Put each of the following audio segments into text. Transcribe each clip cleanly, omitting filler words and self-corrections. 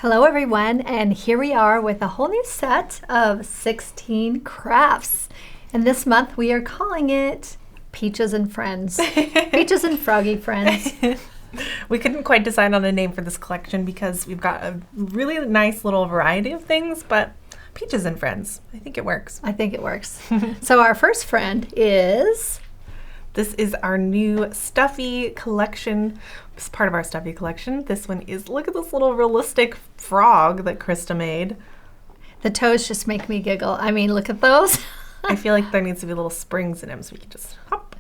Hello everyone, and here we are with a whole new set of 16 crafts. And this month we are calling it Peaches and Friends. Peaches and Froggy Friends. We couldn't quite decide on a name for this collection because we've got a really nice little variety of things, but Peaches and Friends, I think it works. I think it works. So our first friend is... This is our new Stuffy collection. It's part of our Stuffy collection. This one is, look at this little realistic frog that Krista made. The toes just make me giggle. I mean, look at those. I feel like there needs to be little springs in him so we can just hop.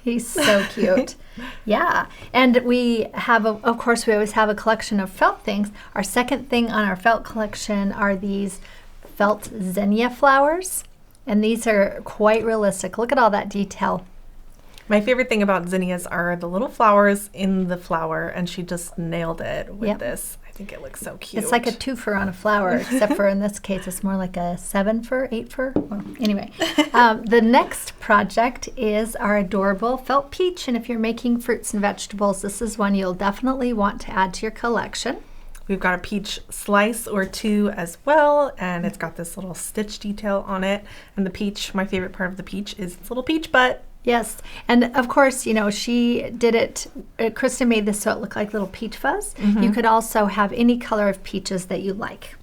He's so cute. Yeah. And we have, of course, we always have a collection of felt things. Our second thing on our felt collection are these felt zinnia flowers. And these are quite realistic. Look at all that detail. My favorite thing about zinnias are the little flowers in the flower, and she just nailed it with this. I think it looks so cute. It's like a 2-fer on a flower, except for in this case, it's more like a 7-fer, 8-fer. Well, anyway, the next project is our adorable felt peach, and if you're making fruits and vegetables, this is one you'll definitely want to add to your collection. We've got a peach slice or two as well, and it's got this little stitch detail on it. And the peach, my favorite part of the peach is its little peach butt. Yes, and of course, you know, she did it, Krista made this so it looked like little peach fuzz. You could also have any color of peaches that you like.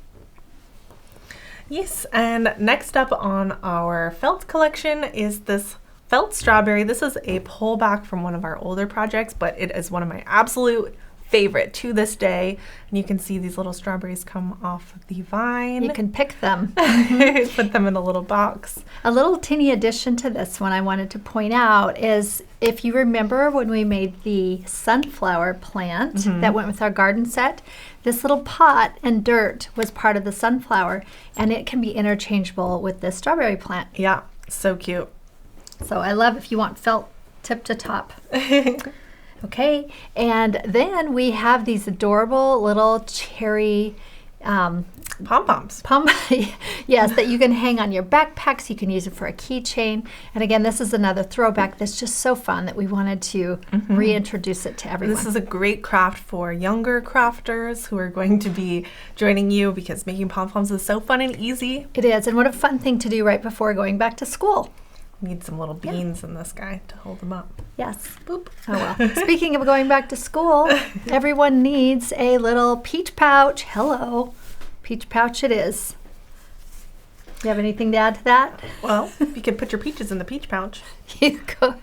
Yes, and next up on our felt collection is this felt strawberry. This is a pullback from one of our older projects, but it is one of my absolute favorite to this day. And you can see these little strawberries come off the vine. You can pick them. Put them in a little box. A little teeny addition to this one I wanted to point out is, if you remember when we made the sunflower plant that went with our garden set, this little pot and dirt was part of the sunflower, and it can be interchangeable with this strawberry plant. Yeah, so cute. So I love if you want felt tip to top. Okay, and then we have these adorable little cherry pom-poms. Yes, that you can hang on your backpacks. You can use it for a keychain. And again, this is another throwback that's just so fun that we wanted to reintroduce it to everyone. This is a great craft for younger crafters who are going to be joining you, because making pom-poms is so fun and easy. It is, and what a fun thing to do right before going back to school. Need some little beans in this guy to hold them up. Yes. Boop. Oh well. Speaking of going back to school, everyone needs a little peach pouch. Hello. Peach pouch it is. Do you have anything to add to that? Well, you can put your peaches in the peach pouch. You could.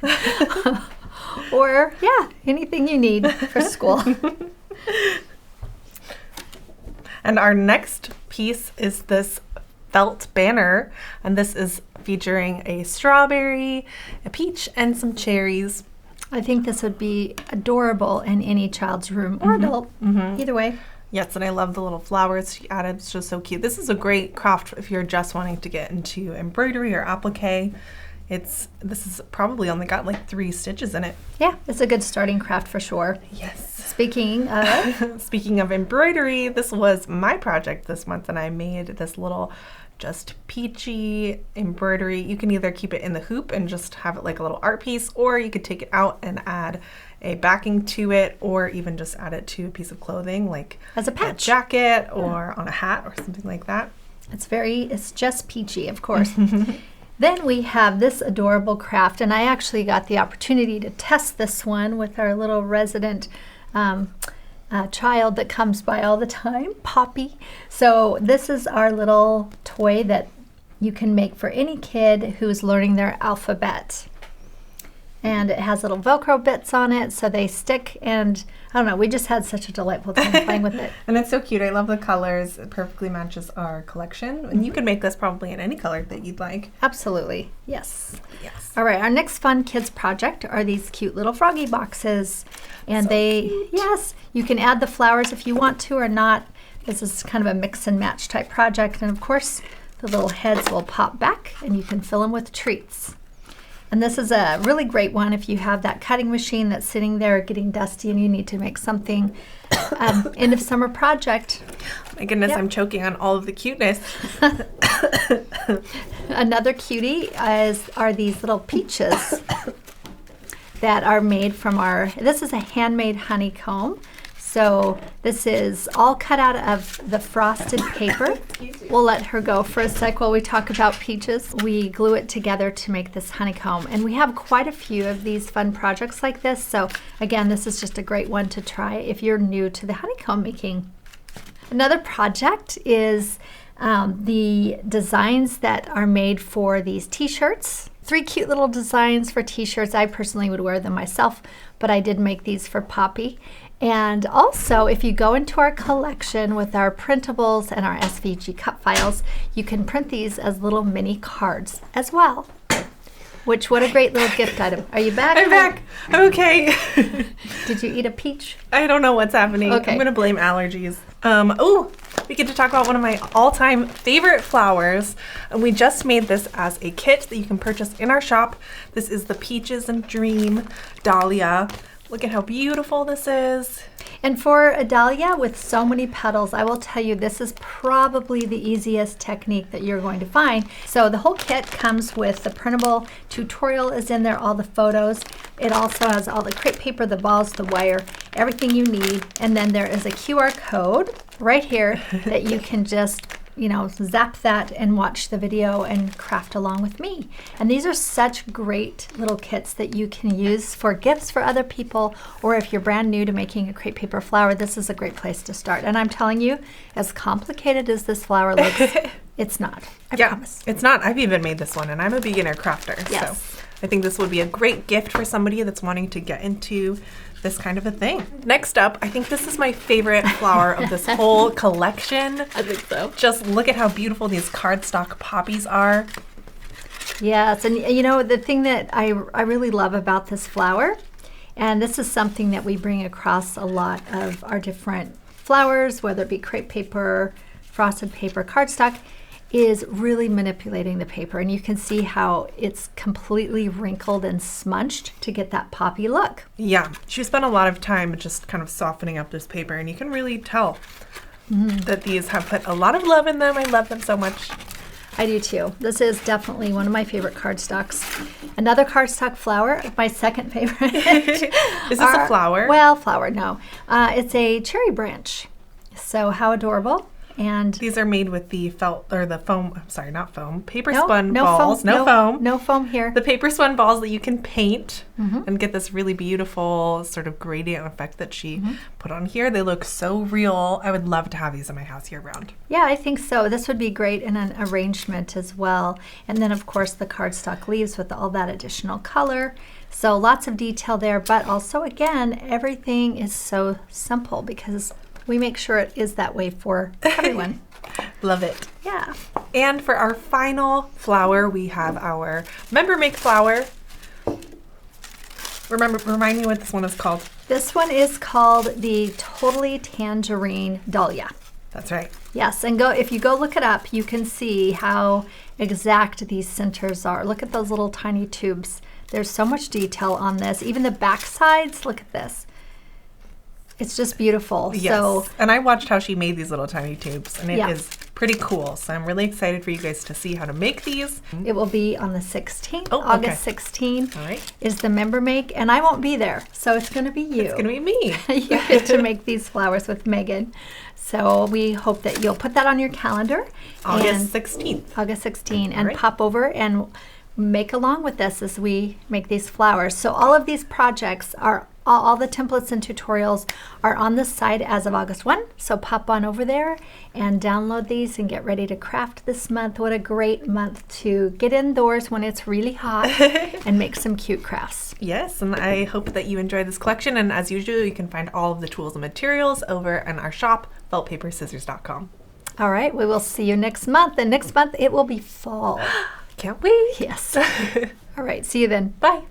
Or, yeah, anything you need for school. And our next piece is this felt banner, and this is featuring a strawberry, a peach, and some cherries. I think this would be adorable in any child's room or adult, either way. Yes, and I love the little flowers she added. It's just so cute. This is a great craft if you're just wanting to get into embroidery or applique. This is probably only got like 3 stitches in it. Yeah, it's a good starting craft for sure. Yes. Speaking of embroidery, this was my project this month, and I made this little just peachy embroidery. You can either keep it in the hoop and just have it like a little art piece, or you could take it out and add a backing to it, or even just add it to a piece of clothing, like as a patch, jacket, or on a hat or something like that. It's just peachy, of course. Then we have this adorable craft, and I actually got the opportunity to test this one with our little resident child that comes by all the time, Poppy. So this is our little toy that you can make for any kid who's learning their alphabet. And it has little Velcro bits on it so they stick, and I don't know, we just had such a delightful time playing with it. And it's so cute. I love the colors. It perfectly matches our collection. And you can make this probably in any color that you'd like. Absolutely. Yes. Yes. All right, our next fun kids project are these cute little Froggy boxes. And so cute. Yes, you can add the flowers if you want to or not. This is kind of a mix and match type project. And of course, the little heads will pop back and you can fill them with treats. And this is a really great one if you have that cutting machine that's sitting there getting dusty and you need to make something end of summer project. My goodness, I'm choking on all of the cuteness. Another cutie are these little peaches that are made from this is a handmade honeycomb. So this is all cut out of the frosted paper. We'll let her go for a sec while we talk about peaches. We glue it together to make this honeycomb, and we have quite a few of these fun projects like this. So again, this is just a great one to try if you're new to the honeycomb making. Another project is the designs that are made for these t-shirts. 3 cute little designs for t-shirts. I personally would wear them myself, but I did make these for Poppy. And also, if you go into our collection with our printables and our SVG cut files, you can print these as little mini cards as well. Which, what a great little gift item. Are you back? I'm back. I'm okay. Did you eat a peach? I don't know what's happening. Okay. I'm going to blame allergies. We get to talk about one of my all-time favorite flowers. And we just made this as a kit that you can purchase in our shop. This is the Peaches and Dream Dahlia. Look at how beautiful this is. And for a dahlia with so many petals, I will tell you this is probably the easiest technique that you're going to find. So the whole kit comes with the printable tutorial is in there, all the photos. It also has all the crepe paper, the balls, the wire, everything you need. And then there is a QR code right here that you can just zap that and watch the video and craft along with me. And these are such great little kits that you can use for gifts for other people, or if you're brand new to making a crepe paper flower, this is a great place to start. And I'm telling you, as complicated as this flower looks, it's not. I promise. It's not. I've even made this one, and I'm a beginner crafter. Yes. So I think this would be a great gift for somebody that's wanting to get into this kind of a thing. Next up, I think this is my favorite flower of this whole collection. I think so. Just look at how beautiful these cardstock poppies are. Yes, and the thing that I really love about this flower, and this is something that we bring across a lot of our different flowers, whether it be crepe paper, frosted paper, cardstock, is really manipulating the paper. And you can see how it's completely wrinkled and smudged to get that poppy look. Yeah, she spent a lot of time just kind of softening up this paper, and you can really tell that these have put a lot of love in them. I love them so much. I do too. This is definitely one of my favorite cardstocks. Another cardstock flower, my second favorite. Is this a flower? Well, flower, no. It's a cherry branch. So how adorable. And these are made with the felt or the foam. I'm sorry, not foam. Paper no, spun no balls. Foam, no foam. No foam here. The paper spun balls that you can paint and get this really beautiful sort of gradient effect that she put on here. They look so real. I would love to have these in my house year round. Yeah, I think so. This would be great in an arrangement as well. And then of course the cardstock leaves with all that additional color. So lots of detail there, but also again, everything is so simple because we make sure it is that way for everyone. Love it. Yeah. And for our final flower, we have our member make flower. Remind me what this one is called. This one is called the Totally Tangerine Dahlia. That's right. Yes, and if you go look it up, you can see how exact these centers are. Look at those little tiny tubes. There's so much detail on this. Even the back sides, look at this. It's just beautiful. Yes. So, and I watched how she made these little tiny tubes, and it is pretty cool. So I'm really excited for you guys to see how to make these. It will be on the 16th. Oh, August 16th All right. is the member make, and I won't be there. So it's going to be you. It's going to be me. You get to make these flowers with Megan. So we hope that you'll put that on your calendar. August 16th. August 16th. And right. pop over and make along with us as we make these flowers. So all of these projects are all the templates and tutorials are on the site as of August 1. So pop on over there and download these and get ready to craft this month. What a great month to get indoors when it's really hot and make some cute crafts. Yes, and I hope that you enjoy this collection. And as usual, you can find all of the tools and materials over in our shop, feltpaperscissors.com. All right, we will see you next month. And next month it will be fall. Can't wait. Yes. All right, see you then. Bye.